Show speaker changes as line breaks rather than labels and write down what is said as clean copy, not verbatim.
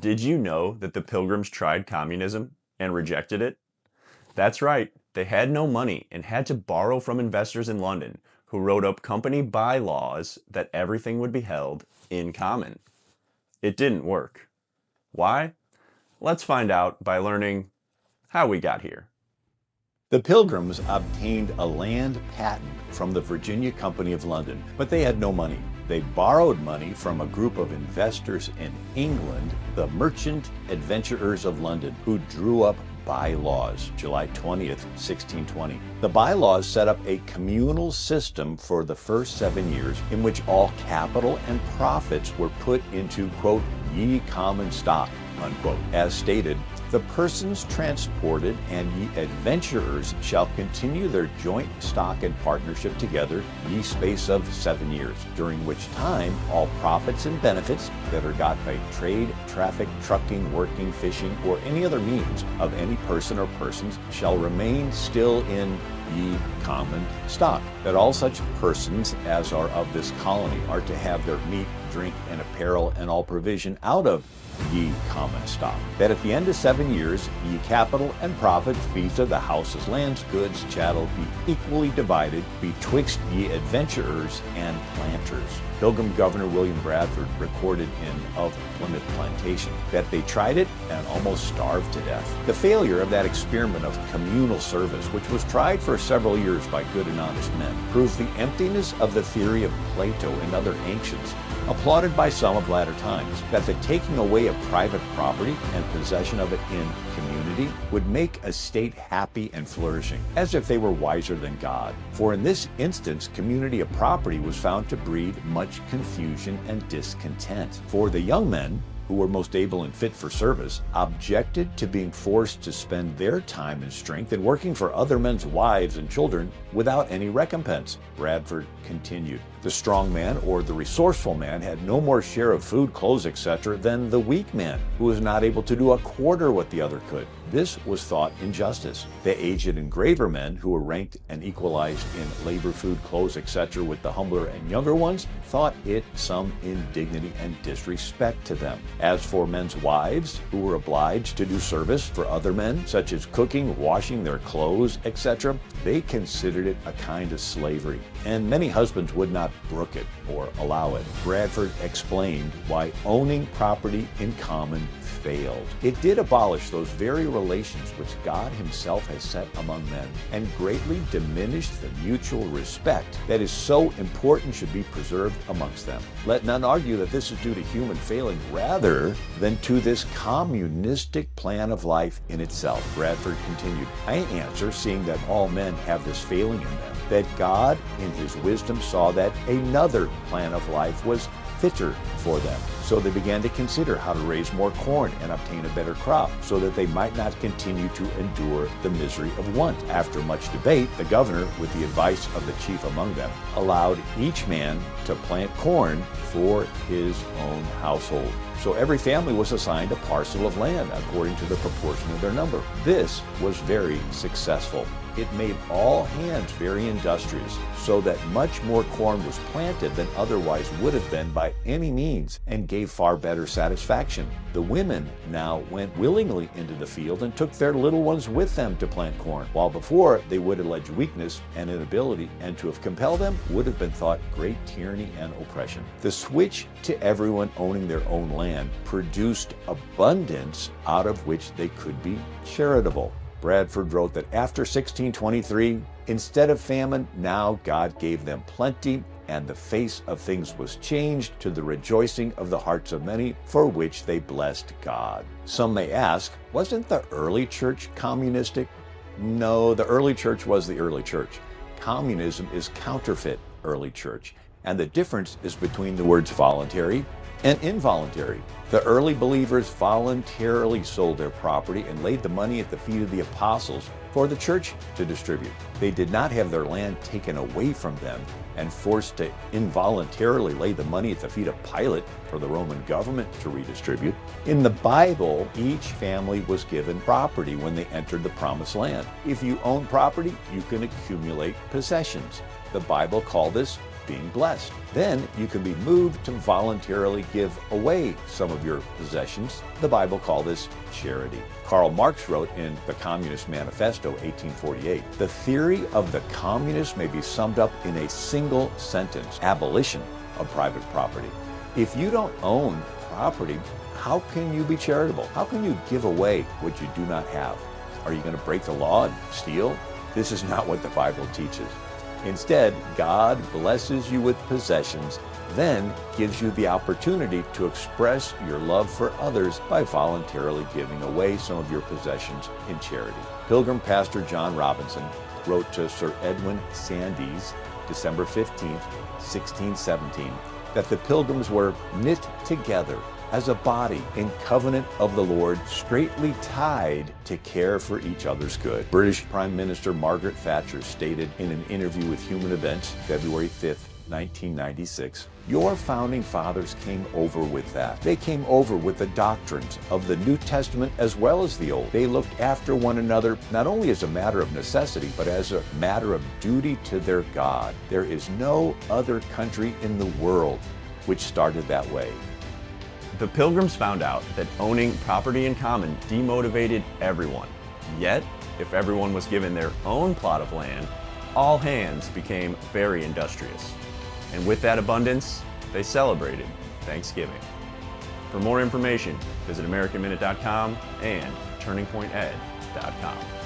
Did you know that the Pilgrims tried communism and rejected it? That's right, they had no money and had to borrow from investors in London who wrote up company bylaws that everything would be held in common. It didn't work. Why? Let's find out by learning how we got here.
The Pilgrims obtained a land patent from the Virginia Company of London, but they had no money. They borrowed money from a group of investors in England, the Merchant Adventurers of London, who drew up bylaws, July 20th, 1620. The bylaws set up a communal system for the first 7 years in which all capital and profits were put into, quote, ye common stock, unquote. As stated, the persons transported and ye adventurers shall continue their joint stock and partnership together ye space of 7 years, during which time all profits and benefits that are got by trade, traffic, trucking, working, fishing, or any other means of any person or persons shall remain still in ye common stock. That all such persons as are of this colony are to have their meat, drink, and apparel and all provision out of ye common stock. That at the end of 7 years, ye capital and profit, fees of the houses, lands, goods, chattel, be equally divided betwixt ye adventurers and planters. Pilgrim Governor William Bradford recorded in Of Plymouth Plantation that they tried it and almost starved to death. The failure of that experiment of communal service, which was tried for several years by good and honest men, proves the emptiness of the theory of Plato and other ancients, applauded by some of latter times, that the taking away of private property and possession of it in community would make a state happy and flourishing, as if they were wiser than God. For in this instance, community of property was found to breed much confusion and discontent. For the young men, who were most able and fit for service, objected to being forced to spend their time and strength in working for other men's wives and children without any recompense. Bradford continued. The strong man or the resourceful man had no more share of food, clothes, etc. than the weak man, who was not able to do a quarter what the other could. This was thought injustice. The aged and graver men, who were ranked and equalized in labor, food, clothes, etc. with the humbler and younger ones, thought it some indignity and disrespect to them. As for men's wives, who were obliged to do service for other men, such as cooking, washing their clothes, etc., they considered it a kind of slavery, and many husbands would not brook it or allow it. Bradford explained why owning property in common failed. It did abolish those very relations which God himself has set among men, and greatly diminished the mutual respect that is so important should be preserved amongst them. Let none argue that this is due to human failing rather than to this communistic plan of life in itself. Bradford continued, I answer, seeing that all men have this failing in them, that God in his wisdom saw that another plan of life was fitter for them. So they began to consider how to raise more corn and obtain a better crop, so that they might not continue to endure the misery of want. After much debate, the governor, with the advice of the chief among them, allowed each man to plant corn for his own household. So every family was assigned a parcel of land according to the proportion of their number. This was very successful. It made all hands very industrious, so that much more corn was planted than otherwise would have been by any means, and gave far better satisfaction. The women now went willingly into the field and took their little ones with them to plant corn, while before they would allege weakness and inability, and to have compelled them would have been thought great tyranny and oppression. The switch to everyone owning their own land produced abundance out of which they could be charitable. Bradford wrote that after 1623, instead of famine, now God gave them plenty, and the face of things was changed to the rejoicing of the hearts of many, for which they blessed God. Some may ask, wasn't the early church communistic? No, the early church was the early church. Communism is counterfeit early church, and the difference is between the words voluntary and involuntary. The early believers voluntarily sold their property and laid the money at the feet of the apostles for the church to distribute. They did not have their land taken away from them and forced to involuntarily lay the money at the feet of Pilate for the Roman government to redistribute. In the Bible, each family was given property when they entered the promised land. If you own property, you can accumulate possessions. The Bible called this being blessed. Then you can be moved to voluntarily give away some of your possessions. The Bible called this charity. Karl Marx wrote in the Communist Manifesto, 1848, "The theory of the communists may be summed up in a single sentence: abolition of private property." If you don't own property, how can you be charitable? How can you give away what you do not have? Are you going to break the law and steal? This is not what the Bible teaches. Instead, God blesses you with possessions, then gives you the opportunity to express your love for others by voluntarily giving away some of your possessions in charity. Pilgrim pastor John Robinson wrote to Sir Edwin Sandys, December 15th, 1617, that the Pilgrims were knit together as a body in covenant of the Lord, straitly tied to care for each other's good. British Prime Minister Margaret Thatcher stated in an interview with Human Events, February 5th, 1996, "Your founding fathers came over with that. They came over with the doctrines of the New Testament as well as the Old. They looked after one another not only as a matter of necessity, but as a matter of duty to their God. There is no other country in the world which started that way."
The Pilgrims found out that owning property in common demotivated everyone. Yet, if everyone was given their own plot of land, all hands became very industrious. And with that abundance, they celebrated Thanksgiving. For more information, visit AmericanMinute.com and TurningPointEd.com.